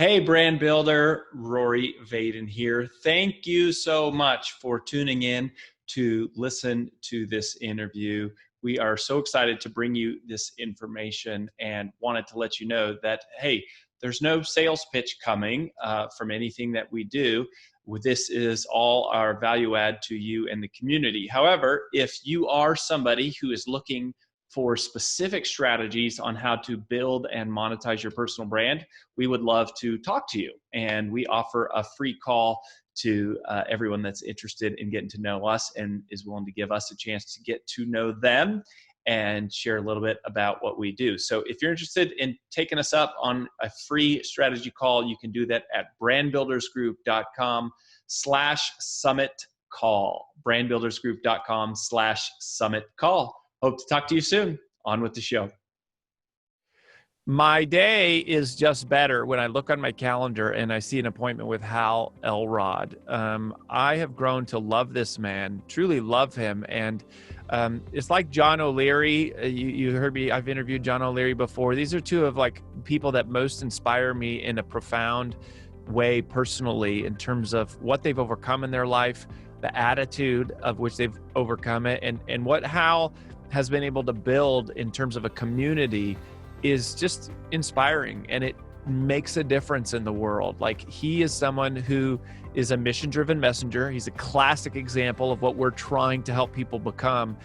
Hey, brand builder, Rory Vaden here. Thank you so much for tuning in to listen to this interview. We are so excited to bring you this information and wanted to let you know that, hey, there's no sales pitch coming from anything that we do. This is all our value add to you and the community. However, if you are somebody who is looking for specific strategies on how to build and monetize your personal brand, we would love to talk to you. And we offer a free call to everyone that's interested in getting to know us and is willing to give us a chance to get to know them and share a little bit about what we do. So if you're interested in taking us up on a free strategy call, you can do that at brandbuildersgroup.com/summit call. brandbuildersgroup.com/summit call. Hope to talk to you soon. On with the show. My day is just better when I look on my calendar and I see an appointment with Hal Elrod. I have grown to love this man, truly love him. And it's like John O'Leary. You heard me, I've interviewed John O'Leary before. These are two of like people that most inspire me in a profound way personally in terms of what they've overcome in their life, the attitude of which they've overcome it, and what Hal has been able to build in terms of a community is just inspiring, and it makes a difference in the world. Like, he is someone who is a mission-driven messenger. He's a classic example of what we're trying to help people become.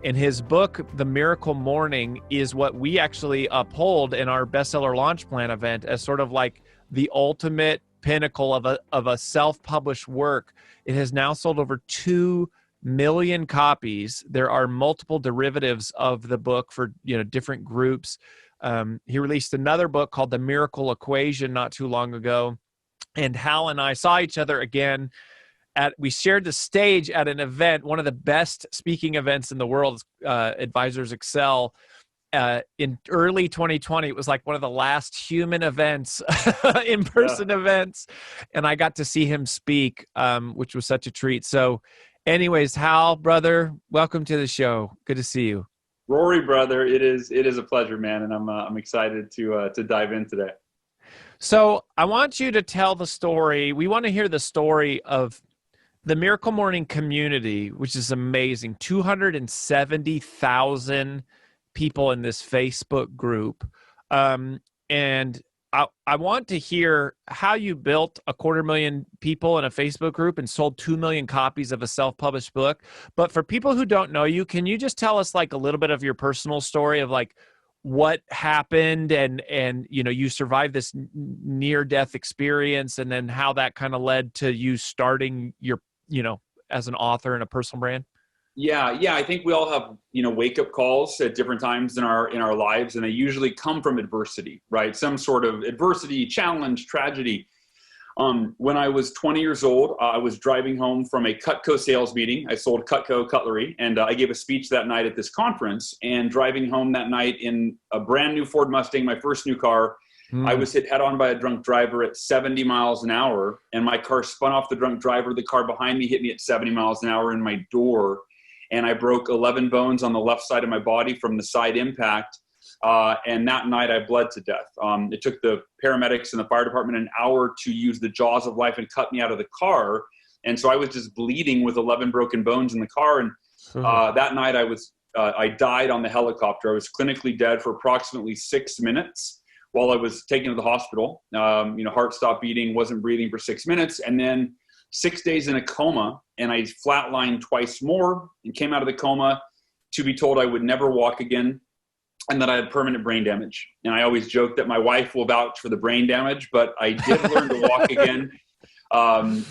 And his book, The Miracle Morning, is what we actually uphold in our bestseller launch plan event as sort of like the ultimate pinnacle of a self-published work. It has now sold over 2 million copies. There are multiple derivatives of the book for different groups. He released another book called The Miracle Equation not too long ago. And Hal and I saw each other again we shared the stage at an event, one of the best speaking events in the world, Advisors Excel. In early 2020, it was like one of the last human events, in-person events. And I got to see him speak, which was such a treat. So anyways, Hal, brother, welcome to the show. Good to see you. Rory, brother, it is a pleasure, man, and I'm excited to dive in today. So I want you to tell the story. We want to hear the story of the Miracle Morning community, which is amazing. 270,000 people in this Facebook group, and I want to hear how you built 250,000 people in a Facebook group and sold 2 million copies of a self-published book. But for people who don't know you, can you just tell us like a little bit of your personal story of like what happened and you survived this near-death experience, and then how that kind of led to you starting your, as an author and a personal brand? Yeah. I think we all have, wake-up calls at different times in our lives, and they usually come from adversity, right? Some sort of adversity, challenge, tragedy. When I was 20 years old, I was driving home from a Cutco sales meeting. I sold Cutco cutlery, and I gave a speech that night at this conference. And driving home that night in a brand new Ford Mustang, my first new car, I was hit head on by a drunk driver at 70 miles an hour, and my car spun off the drunk driver. The car behind me hit me at 70 miles an hour in my door. And I broke 11 bones on the left side of my body from the side impact. And that night I bled to death. It took the paramedics and the fire department an hour to use the jaws of life and cut me out of the car. And so I was just bleeding with 11 broken bones in the car. And that night I died on the helicopter. I was clinically dead for approximately 6 minutes while I was taken to the hospital. Heart stopped beating, wasn't breathing for 6 minutes. And then 6 days in a coma, and I flatlined twice more and came out of the coma to be told I would never walk again and that I had permanent brain damage. And I always joke that my wife will vouch for the brain damage, but I did learn to walk again. And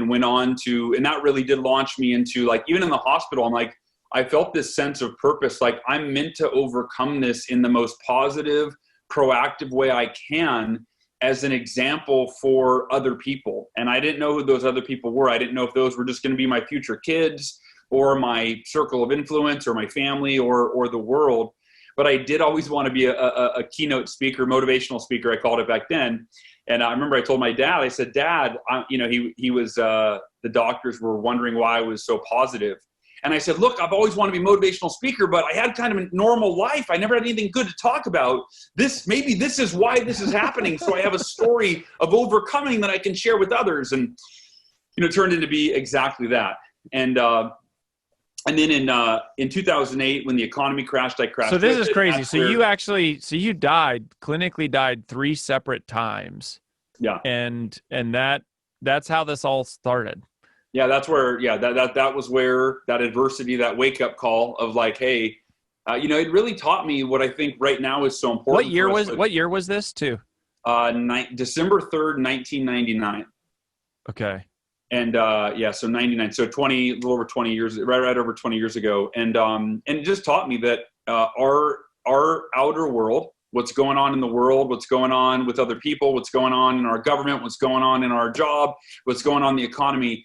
went on to, and that really did launch me into, like, even in the hospital, I'm like, I felt this sense of purpose. Like, I'm meant to overcome this in the most positive, proactive way I can, as an example for other people. And I didn't know who those other people were. I didn't know if those were just going to be my future kids or my circle of influence or my family or the world. But I did always want to be a keynote speaker, motivational speaker, I called it back then. And I remember I told my dad, I said, Dad, he was, the doctors were wondering why I was so positive. And I said, look, I've always wanted to be a motivational speaker, but I had kind of a normal life. I never had anything good to talk about. Maybe this is why this is happening. So I have a story of overcoming that I can share with others. And, it turned into be exactly that. And then in 2008, when the economy crashed, I crashed. So this is crazy. So you clinically died 3 separate times. Yeah. And that's how this all started. Yeah, that's where, that was where that adversity, that wake up call of like, hey, it really taught me what I think right now is so important. What year was this too? December 3rd, 1999. Okay. And so 99, so a little over 20 years, right over 20 years ago. And it just taught me that our outer world, what's going on in the world, what's going on with other people, what's going on in our government, what's going on in our job, what's going on in the economy,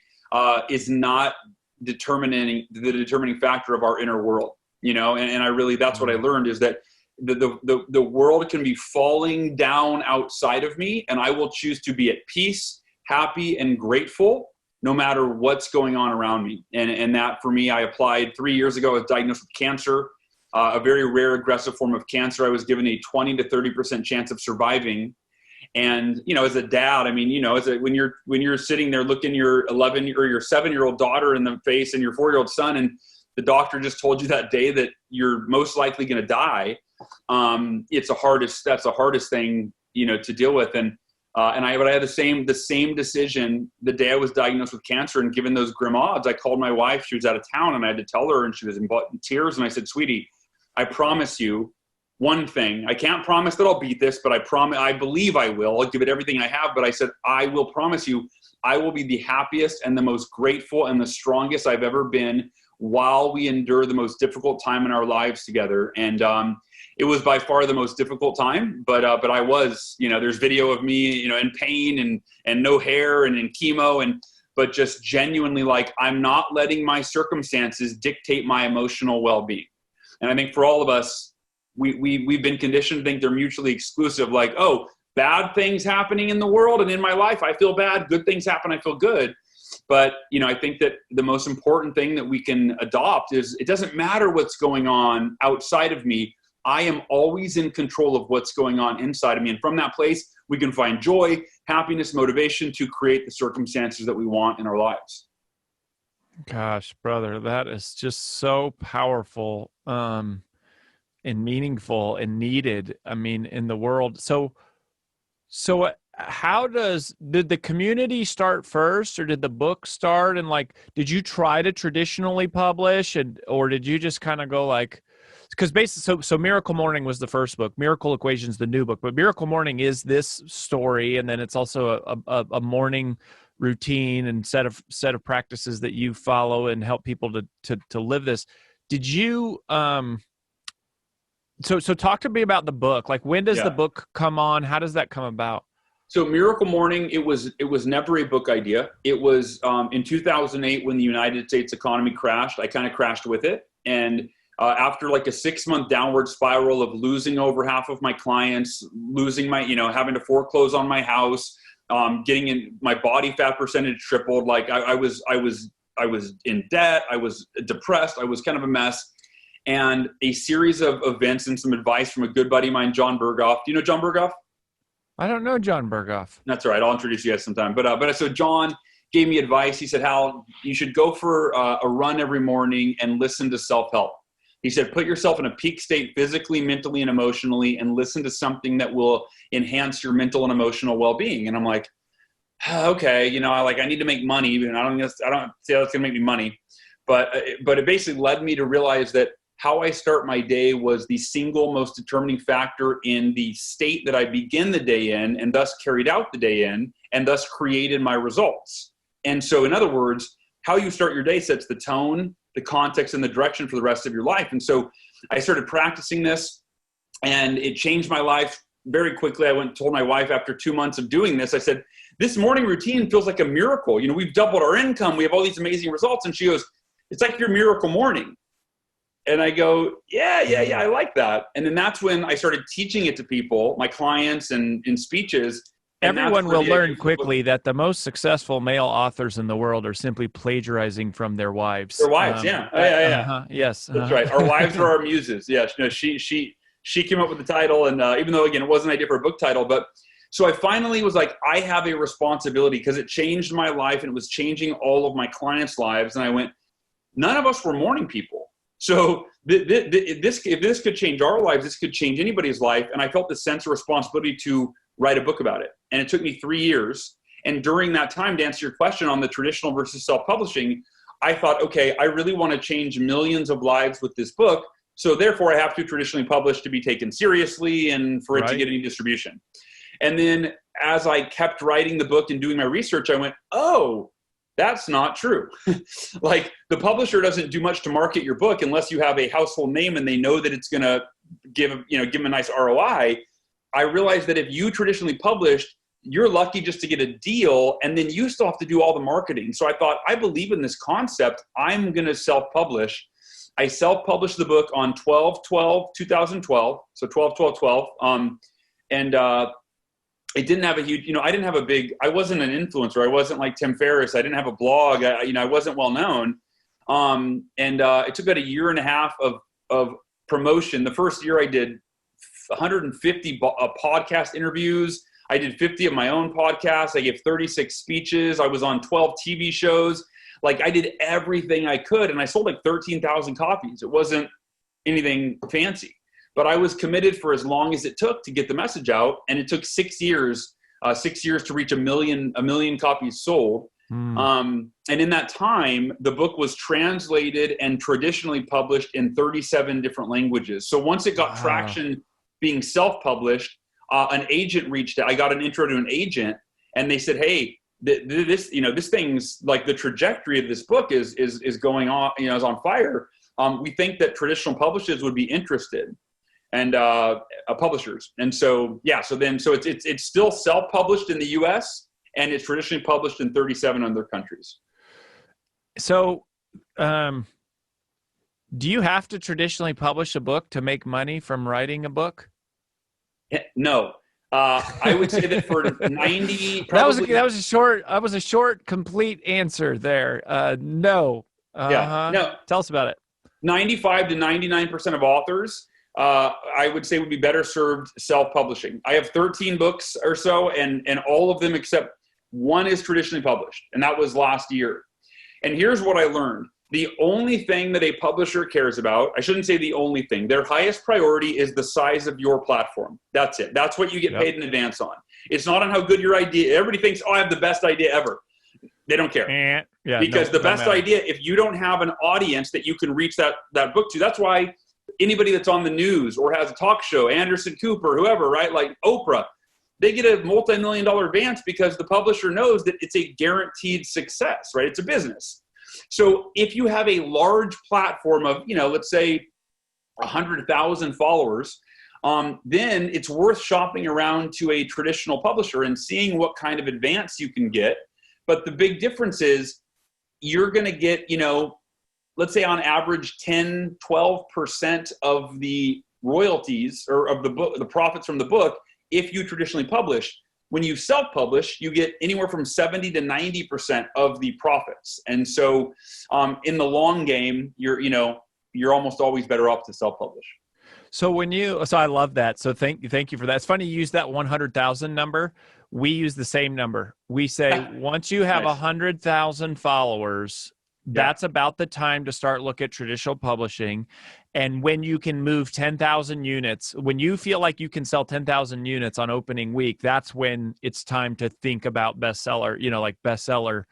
is not the determining factor of our inner world, and I really, that's what I learned, is that the world can be falling down outside of me, and I will choose to be at peace, happy, and grateful no matter what's going on around me. And that for me, I applied 3 years ago. I was diagnosed with cancer, a very rare aggressive form of cancer. I was given a 20 to 30% chance of surviving. And, as a dad, when you're sitting there looking your 11 or your 7-year-old daughter in the face and your 4-year-old son, and the doctor just told you that day that you're most likely going to die, that's the hardest thing, to deal with. But I had the same decision the day I was diagnosed with cancer, and given those grim odds, I called my wife. She was out of town, and I had to tell her, and she was in tears. And I said, sweetie, I promise you one thing. I can't promise that I'll beat this, but I believe I will. I'll give it everything I have. But I said, I will promise you, I will be the happiest and the most grateful and the strongest I've ever been while we endure the most difficult time in our lives together. And it was by far the most difficult time, but I was, there's video of me, in pain and no hair and in chemo, but just genuinely like, I'm not letting my circumstances dictate my emotional well-being. And I think for all of us, we've been conditioned to think they're mutually exclusive. Like, oh, bad things happening in the world and in my life, I feel bad. Good things happen, I feel good. But, I think that the most important thing that we can adopt is it doesn't matter what's going on outside of me. I am always in control of what's going on inside of me. And from that place, we can find joy, happiness, motivation to create the circumstances that we want in our lives. Gosh, brother, that is just so powerful and meaningful and needed, in the world. So did the community start first, or did the book start? And did you try to traditionally publish, or did you just kind of go because basically, so Miracle Morning was the first book, Miracle Equations, the new book, but Miracle Morning is this story. And then it's also a morning routine and set of practices that you follow and help people to live this. Did you, so talk to me about the book. When does the book come on? How does that come about? So Miracle Morning, it was never a book idea. It was in 2008 when the United States economy crashed. I kind of crashed with it. And after a 6-month downward spiral of losing over half of my clients, losing my, having to foreclose on my house, getting in, my body fat percentage tripled. I was in debt. I was depressed. I was kind of a mess. And a series of events and some advice from a good buddy of mine, John Berghoff. Do you know John Berghoff? I don't know John Berghoff. That's all right. I'll introduce you guys sometime. But so John gave me advice. He said, Hal, you should go for a run every morning and listen to self-help. He said, put yourself in a peak state physically, mentally, and emotionally, and listen to something that will enhance your mental and emotional well-being. And I'm like, okay, I need to make money, and I don't see how that's gonna make me money. But it basically led me to realize that how I start my day was the single most determining factor in the state that I begin the day in, and thus carried out the day in, and thus created my results. And so, in other words, how you start your day sets the tone, the context, and the direction for the rest of your life. And so I started practicing this, and it changed my life very quickly. I went and told my wife after 2 months of doing this, I said, this morning routine feels like a miracle. We've doubled our income. We have all these amazing results. And she goes, it's like your miracle morning. And I go, yeah, I like that. And then that's when I started teaching it to people, my clients, and in speeches. And that's Everyone where will the idea learn of the book- quickly that the most successful male authors in the world are simply plagiarizing from their wives. Their wives, yeah. Yeah. Yes. That's right. Our wives are our muses. Yeah, no, she came up with the title, and even though again it wasn't an idea for a book title, but so I finally was like, I have a responsibility because it changed my life and it was changing all of my clients' lives, and I went, none of us were morning people, so if this could change our lives, this could change anybody's life, and I felt this sense of responsibility to write a book about it, and it took me 3 years, and during that time, to answer your question on the traditional versus self-publishing, I thought, okay, I really want to change millions of lives with this book. So therefore I have to traditionally publish to be taken seriously and for it to get any distribution. And then as I kept writing the book and doing my research, I went, oh, that's not true. Like the publisher doesn't do much to market your book unless you have a household name and they know that it's going to give them a nice ROI. I realized that if you traditionally published, you're lucky just to get a deal, and then you still have to do all the marketing. So I thought, I believe in this concept. I'm going to self-publish. I self-published the book on 12/12/2012, so 12/12/12. And it didn't have a huge, I didn't have I wasn't an influencer. I wasn't like Tim Ferriss. I didn't have a blog. I wasn't well known. It took about a year and a half of promotion. The first year I did 150 podcast interviews. I did 50 of my own podcasts. I gave 36 speeches. I was on 12 TV shows. Like I did everything I could, and I sold like 13,000 copies. It wasn't anything fancy, but I was committed for as long as it took to get the message out. And it took 6 years to reach a million copies sold. And in that time, the book was translated and traditionally published in 37 different languages. So once it got traction being self-published, an agent reached out. I got an intro to an agent, and they said, hey, this thing's like the trajectory of this book is going on, is on fire. We think that traditional publishers would be interested, and publishers. And so, it's still self-published in the US, and it's traditionally published in 37 other countries. So, do you have to traditionally publish a book to make money from writing a book? No. I would say that for 90, that was a short, complete answer there. No. No. Tell us about it. 95 to 99% of authors, I would say, would be better served self-publishing. I have 13 books or so, and all of them except one is traditionally published, and that was last year. And here's what I learned. The only thing that a publisher cares about, I shouldn't say the only thing, their highest priority is the size of your platform. That's it. That's what you get paid in advance on. It's not on how good your idea. Everybody thinks, oh, I have the best idea ever. They don't care. Because the best idea, if you don't have an audience that you can reach that book to, that's why anybody that's on the news or has a talk show, Anderson Cooper, whoever, right, like Oprah, they get a multi-million-dollar advance because the publisher knows that it's a guaranteed success, right? It's a business. So if you have a large platform of, let's say 100,000 followers, then it's worth shopping around to a traditional publisher and seeing what kind of advance you can get. But the big difference is you're going to get, let's say on average 10, 12% of the royalties or of the book, the profits from the book, if you traditionally publish. When you self-publish, you get anywhere from 70 to 90% of the profits. And so in the long game, you're almost always better off to self-publish. So I love that. So thank you for that. It's funny you use that 100,000 number. We use the same number. We say once you have 100,000 followers, that's about the time to start look at traditional publishing. And when you can move 10,000 units, when you feel like you can sell 10,000 units on opening week, that's when it's time to think about bestseller, like bestseller,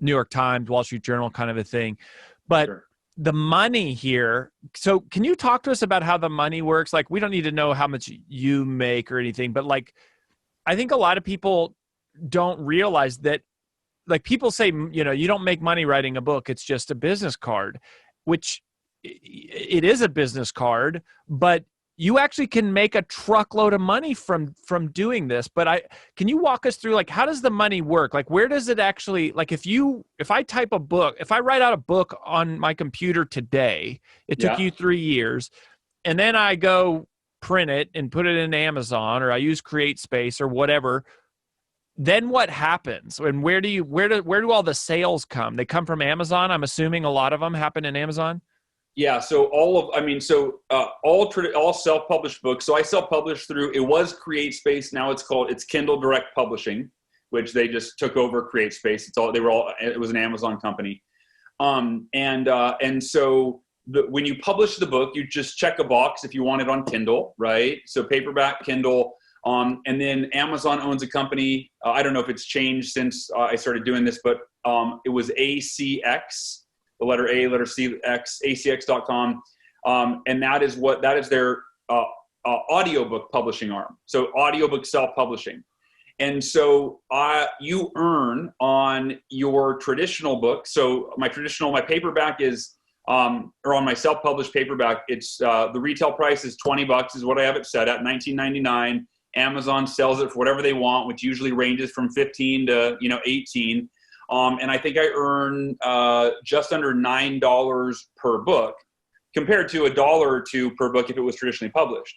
New York Times, Wall Street Journal kind of a thing. But the money here, so can you talk to us about how the money works? Like, we don't need to know how much you make or anything, but like, I think a lot of people don't realize that, like, people say, you don't make money writing a book. It's just a business card, which it is a business card, but you actually can make a truckload of money from doing this. But can you walk us through, like, how does the money work? Like, where does it actually, like, if I type a book, if I write out a book on my computer today, it took you 3 years, and then I go print it and put it in Amazon, or I use CreateSpace or whatever, then what happens? And where do all the sales come? They come from Amazon. I'm assuming a lot of them happen in Amazon. Yeah. So all self-published books. So I self-published through, it was CreateSpace. Now it's Kindle Direct Publishing, which they just took over CreateSpace. It was an Amazon company. So when you publish the book, you just check a box if you want it on Kindle, right? So paperback, Kindle. And then Amazon owns a company. I don't know if it's changed since I started doing this, but it was ACX, the letter A, letter C, X, ACX.com. And that is their audiobook publishing arm. So audiobook self-publishing. And so you earn on your traditional book. So my paperback is, or on my self-published paperback, it's the retail price is $20 is what I have it set at, $19.99. Amazon sells it for whatever they want, which usually ranges from 15 to 18. And I think I earn just under $9 per book, compared to $1 or $2 per book if it was traditionally published,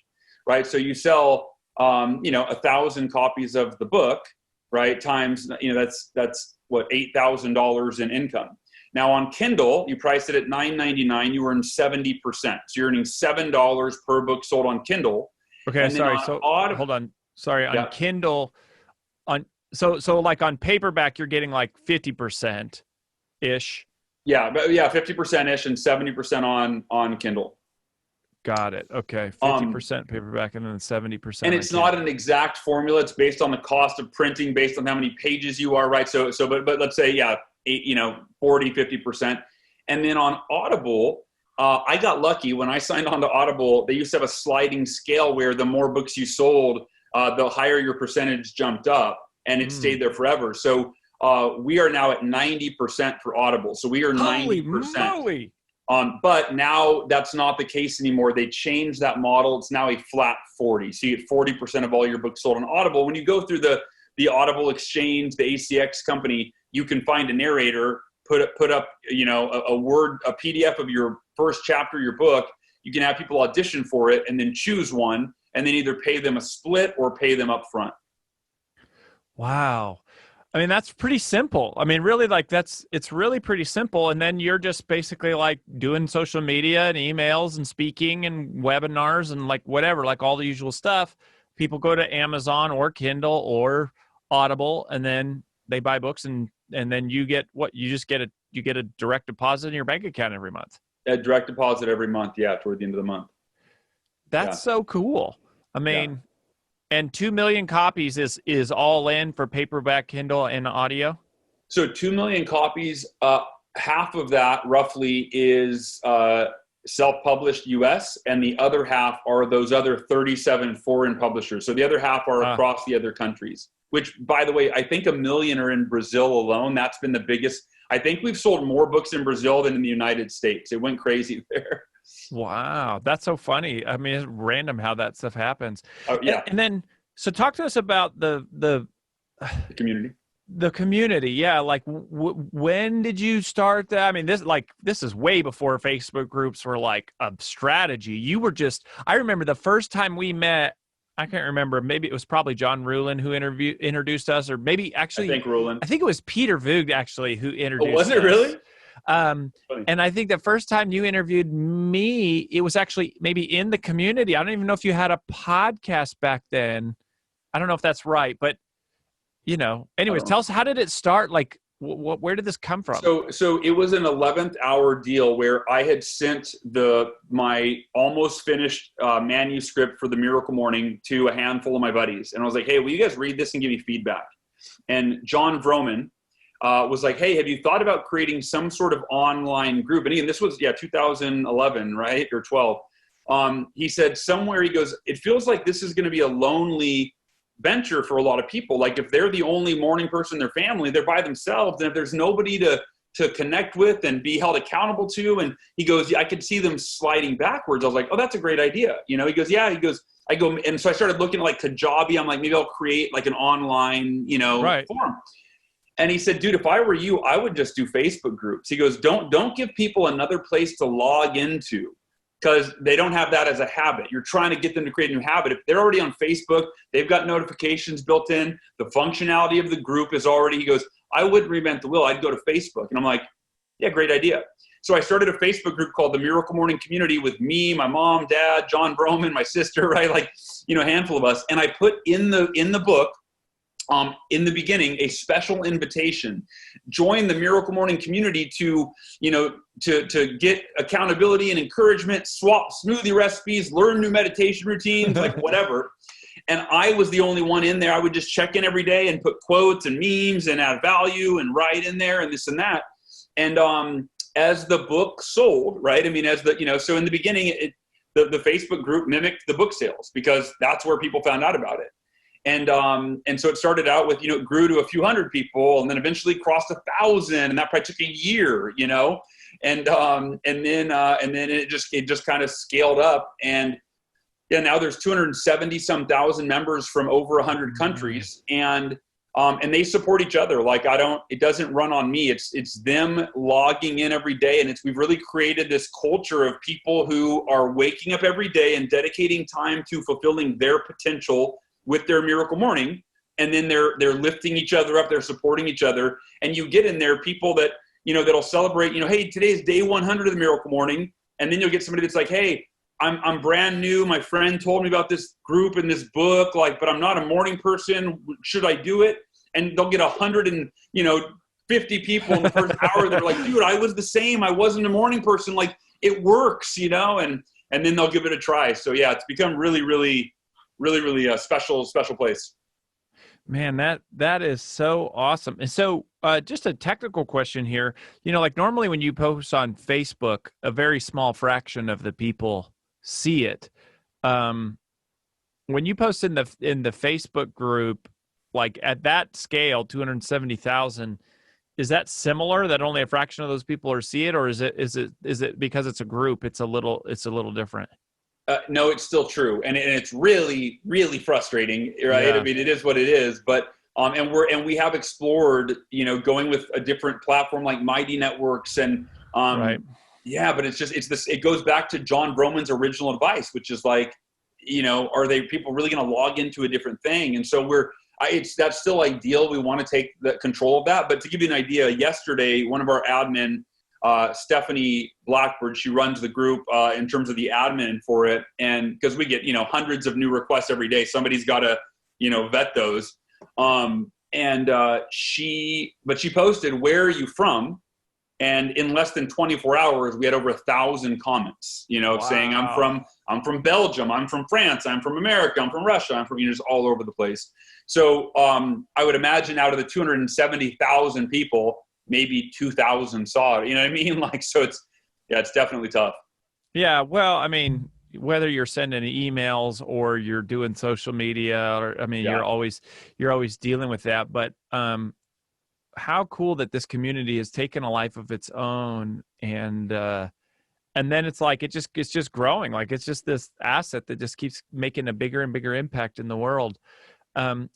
right? So you sell 1,000 copies of the book, right? Times that's what, $8,000 in income. Now on Kindle, you price it at $9.99. You earn 70%. So you're earning $7 per book sold on Kindle. Okay, sorry. So hold on. Sorry, on Kindle, so like on paperback, you're getting like 50% ish. Yeah, but 50% ish and 70% on Kindle. Got it. Okay, 50% paperback and then 70%. And it's not an exact formula. It's based on the cost of printing, based on how many pages you are, right? But let's say 40, 50%, and then on Audible. I got lucky when I signed on to Audible. They used to have a sliding scale where the more books you sold, the higher your percentage jumped up, and it stayed there forever. So we are now at 90% for Audible. So we are 90%. But now that's not the case anymore. They changed that model. It's now a flat 40. So you get 40% of all your books sold on Audible. When you go through the Audible exchange, the ACX company, you can find a narrator, put up a PDF of your first chapter of your book. You can have people audition for it and then choose one, and then either pay them a split or pay them up front. Wow. I mean, that's pretty simple. I mean, really, it's really pretty simple. And then you're just basically like doing social media and emails and speaking and webinars and like whatever, like all the usual stuff. People go to Amazon or Kindle or Audible, and then they buy books, and then you get what? You get a direct deposit in your bank account every month. A direct deposit every month, toward the end of the month. That's so cool. I mean, and 2 million copies is all in for paperback, Kindle, and audio? So 2 million copies, half of that roughly is self-published US, and the other half are those other 37 foreign publishers. So the other half are across the other countries, which, by the way, I think 1 million are in Brazil alone. That's been the biggest. I think we've sold more books in Brazil than in the United States. It went crazy there. Wow. That's so funny. I mean, it's random how that stuff happens. Oh, yeah. And then, so talk to us about the community. The community. Yeah. Like when did you start that? I mean, this is way before Facebook groups were like a strategy. I remember the first time we met, I can't remember. Maybe it was probably John Ruhlin who introduced us, or maybe actually, I think it was Peter Voogd actually who introduced us. Oh, was it really? And I think the first time you interviewed me, it was actually maybe in the community. I don't even know if you had a podcast back then. I don't know if that's right, but anyways, tell us, how did it start? Like, where did this come from? So it was an 11th hour deal where I had sent my almost finished manuscript for the Miracle Morning to a handful of my buddies. And I was like, hey, will you guys read this and give me feedback? And John Vroman was like, hey, have you thought about creating some sort of online group? And again, this was, 2011, right? Or 12. He said somewhere, he goes, it feels like this is going to be a lonely venture for a lot of people. Like if they're the only morning person in their family, they're by themselves. And if there's nobody to connect with and be held accountable to, and he goes, I could see them sliding backwards. I was like, oh, that's a great idea. He goes, I go, and so I started looking at like Kajabi. I'm like, maybe I'll create like an online, forum. And he said, dude, if I were you, I would just do Facebook groups. He goes, don't give people another place to log into. because they don't have that as a habit. You're trying to get them to create a new habit. If they're already on Facebook, they've got notifications built in. The functionality of the group is already, he goes, I wouldn't reinvent the wheel. I'd go to Facebook. And I'm like, yeah, great idea. So I started a Facebook group called the Miracle Morning Community with me, my mom, dad, John Broman, my sister, right? Like, a handful of us. And I put in the book, in the beginning, a special invitation. Join the Miracle Morning Community to get accountability and encouragement, swap smoothie recipes, learn new meditation routines, like whatever. And I was the only one in there. I would just check in every day and put quotes and memes and add value and write in there and this and that. And as the book sold, right? I mean, so in the beginning, the Facebook group mimicked the book sales because that's where people found out about it. And so it started out with, it grew to a few hundred people and then eventually crossed 1,000, and that probably took a year, and then it just kind of scaled up. And yeah, now there's 270 some thousand members from over 100 countries, and they support each other. Like it doesn't run on me. It's them logging in every day. And we've really created this culture of people who are waking up every day and dedicating time to fulfilling their potential with their miracle morning. And then they're lifting each other up. They're supporting each other. And you get in there people that, that'll celebrate, hey, today's day 100 of the miracle morning. And then you'll get somebody that's like, hey, I'm brand new. My friend told me about this group and this book, but I'm not a morning person. Should I do it? And they'll get 150 people in the first hour. They're like, dude, I was the same. I wasn't a morning person. Like, it works, and then they'll give it a try. So yeah, it's become really, really, really, really a special place. Man, that is so awesome. And so just a technical question here, like normally when you post on Facebook, a very small fraction of the people see it. When you post in the Facebook group, like at that scale, 270,000, is that similar that only a fraction of those people are see it, or is it because it's a group, it's a little different? No, it's still true. And it's really, really frustrating, right? Yeah. I mean, it is what it is, but, and we have explored, going with a different platform like Mighty Networks and, right. Yeah, but it goes back to John Broman's original advice, which is like, are people really going to log into a different thing? And so that's still ideal. We want to take the control of that. But to give you an idea, yesterday, one of our admin, Stephanie Blackbird, she runs the group in terms of the admin for it. And because we get, hundreds of new requests every day, somebody's got to, vet those. She posted, where are you from? And in less than 24 hours, we had over 1,000 comments, wow. Saying I'm from Belgium, I'm from France, I'm from America, I'm from Russia, I'm from, just all over the place. So I would imagine out of the 270,000 people, maybe 2,000 saw it. You know what I mean? So it's definitely tough. Yeah. Well, I mean, whether you're sending emails or you're doing social media, you're always dealing with that. But how cool that this community has taken a life of its own, and then it's like it's just growing. Like it's just this asset that just keeps making a bigger and bigger impact in the world.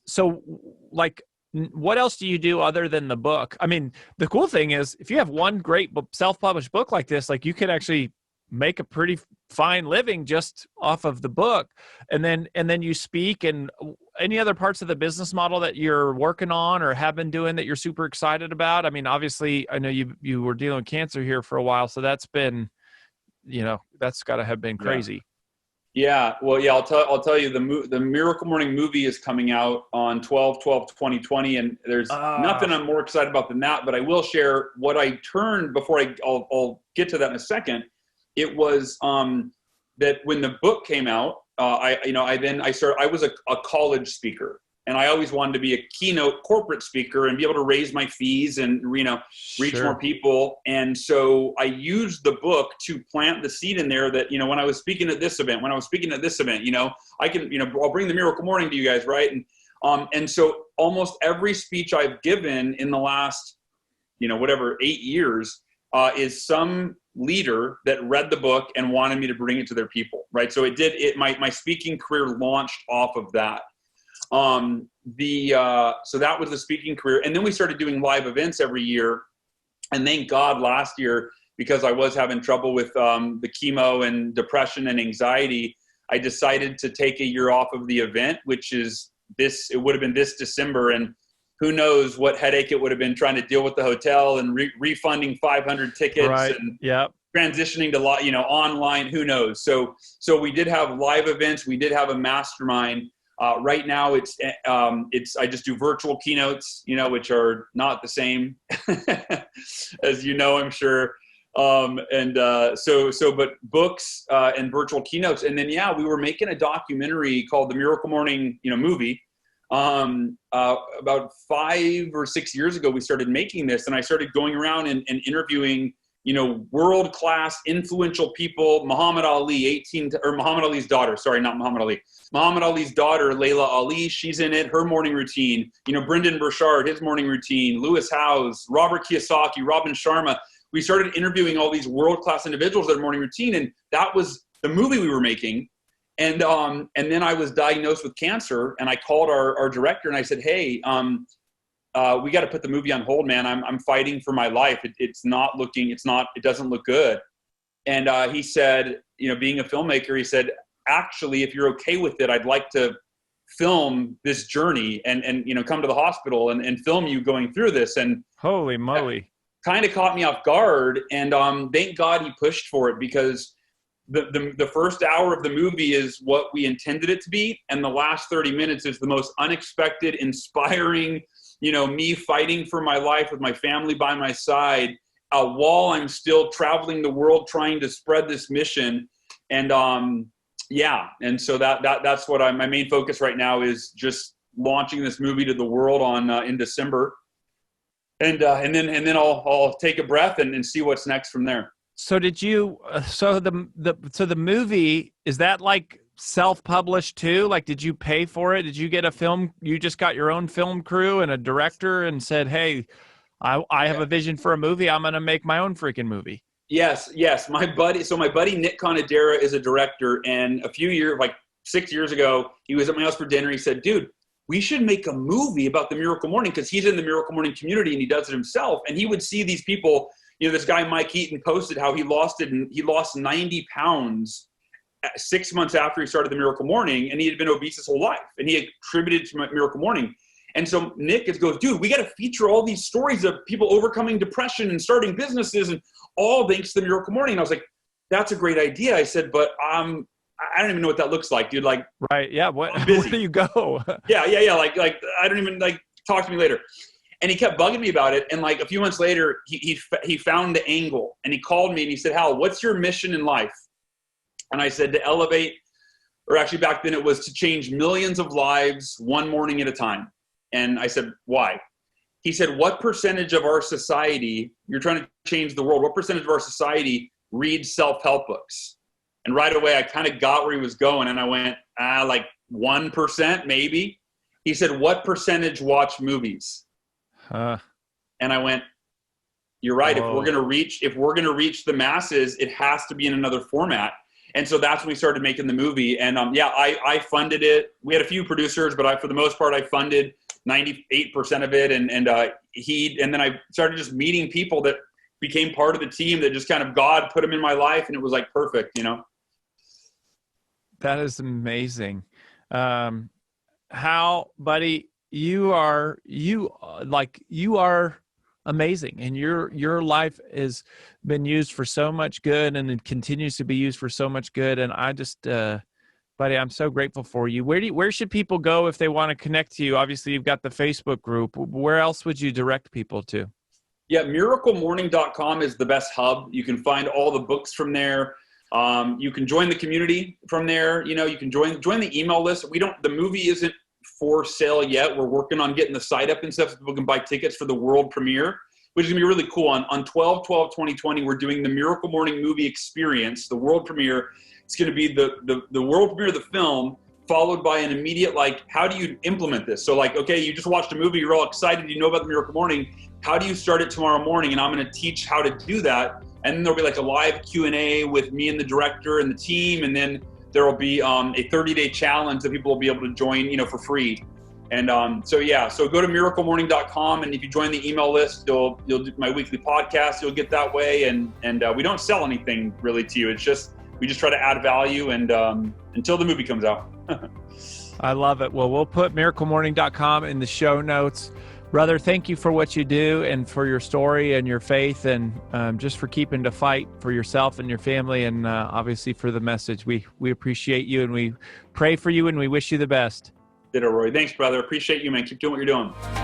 So like, what else do you do other than the book? I mean, the cool thing is if you have one great self-published book like this, like you could actually make a pretty fine living just off of the book. And then you speak. And any other parts of the business model that you're working on or have been doing that you're super excited about? I mean, obviously I know you were dealing with cancer here for a while, so that's been, that's got to have been crazy. Yeah. Well, yeah, I'll tell you the Miracle Morning movie is coming out on 12/12/2020, and there's nothing I'm more excited about than that. But I will share what I turned before I'll get to that in a second. It was that when the book came out, I was a college speaker, and I always wanted to be a keynote corporate speaker and be able to raise my fees and reach more people. And so I used the book to plant the seed in there that when I was speaking at this event, I can I'll bring the Miracle Morning to you guys, right? And so almost every speech I've given in the last 8 years is some leader that read the book and wanted me to bring it to their people, right? So my speaking career launched off of that. So that was the speaking career. And then we started doing live events every year. And thank God last year, because I was having trouble with the chemo and depression and anxiety, I decided to take a year off of the event, which is it would have been this December. And who knows what headache it would have been trying to deal with the hotel and refunding 500 tickets and transitioning to online, who knows? So we did have live events. We did have a mastermind. Right now it's I just do virtual keynotes, which are not the same as I'm sure. But books and virtual keynotes. And then, we were making a documentary called The Miracle Morning, movie. About 5 or 6 years ago, we started making this, and I started going around and interviewing, world-class influential people. Muhammad Ali's daughter, Muhammad Ali's daughter, Layla Ali, she's in it, her morning routine, Brendan Burchard, his morning routine, Lewis Howes, Robert Kiyosaki, Robin Sharma. We started interviewing all these world-class individuals, their morning routine, and that was the movie we were making. And then I was diagnosed with cancer, and I called our director and I said, "Hey, we got to put the movie on hold, man. I'm fighting for my life. It doesn't look good." And he said, being a filmmaker, he said, "Actually, if you're okay with it, I'd like to film this journey and come to the hospital and film you going through this." And holy moly. Kind of caught me off guard, and thank God he pushed for it, because the first hour of the movie is what we intended it to be, and the last 30 minutes is the most unexpected, inspiring, me fighting for my life with my family by my side, while I'm still traveling the world trying to spread this mission. And and so that's what my main focus right now is, just launching this movie to the world in December. And then I'll take a breath and see what's next from there. So did you? So the movie, is that like self-published too? Like, did you pay for it? Did you get a film? You just got your own film crew and a director and said, "Hey, I have a vision for a movie. I'm going to make my own freaking movie." Yes. My buddy Nick Conadera is a director, and a few years, like 6 years ago, he was at my house for dinner. He said, "Dude, we should make a movie about the Miracle Morning," because he's in the Miracle Morning community and he does it himself. And he would see these people, this guy, Mike Eaton, posted how he lost 90 pounds 6 months after he started the Miracle Morning, and he had been obese his whole life, and he attributed to Miracle Morning. And so Nick goes, "Dude, we got to feature all these stories of people overcoming depression and starting businesses, and all thanks to the Miracle Morning." And I was like, "That's a great idea." I said, "But I don't even know what that looks like, dude." Like, right. Yeah. Where do you go? Yeah. Like, I don't even, talk to me later. And he kept bugging me about it. And like a few months later, he found the angle, and he called me and he said, "Hal, what's your mission in life?" And I said, "To elevate," or actually back then it was to change millions of lives one morning at a time. And I said, "Why?" He said, "What percentage of our society, you're trying to change the world, what percentage of our society reads self-help books?" And right away, I kind of got where he was going, and I went, like 1% maybe. He said, "What percentage watch movies?" And I went, "You're right. Whoa. If we're gonna reach the masses, it has to be in another format." And so that's when we started making the movie. And I funded it. We had a few producers, but for the most part, I funded 98% of it. And then I started just meeting people that became part of the team, that just kind of God put them in my life, and it was like perfect, That is amazing. Hal, buddy, you are amazing, and your life has been used for so much good, and it continues to be used for so much good. And I just, buddy, I'm so grateful for you. Where should people go if they want to connect to you? Obviously, you've got the Facebook group. Where else would you direct people to? Yeah, miraclemorning.com is the best hub. You can find all the books from there. You can join the community from there. You can join the email list. The movie isn't for sale yet. We're working on getting the site up and stuff so people can buy tickets for the world premiere, which is gonna be really cool. On 12/12/2020, we're doing the Miracle Morning movie experience, the world premiere. It's gonna be the world premiere of the film, followed by an immediate, how do you implement this? So okay, you just watched a movie, you're all excited, you know about the Miracle Morning. How do you start it tomorrow morning? And I'm gonna teach how to do that. And then there'll be a live Q&A with me and the director and the team. And then there will be a 30-day challenge that people will be able to join, for free. And so go to miraclemorning.com, and if you join the email list, you'll do my weekly podcast. You'll get that way, and we don't sell anything really to you. It's just we just try to add value, and until the movie comes out. I love it. Well, we'll put miraclemorning.com in the show notes. Brother, thank you for what you do and for your story and your faith, and just for keeping to fight for yourself and your family, and obviously for the message. We appreciate you, and we pray for you, and we wish you the best. Ditto, Roy. Thanks, brother. Appreciate you, man. Keep doing what you're doing.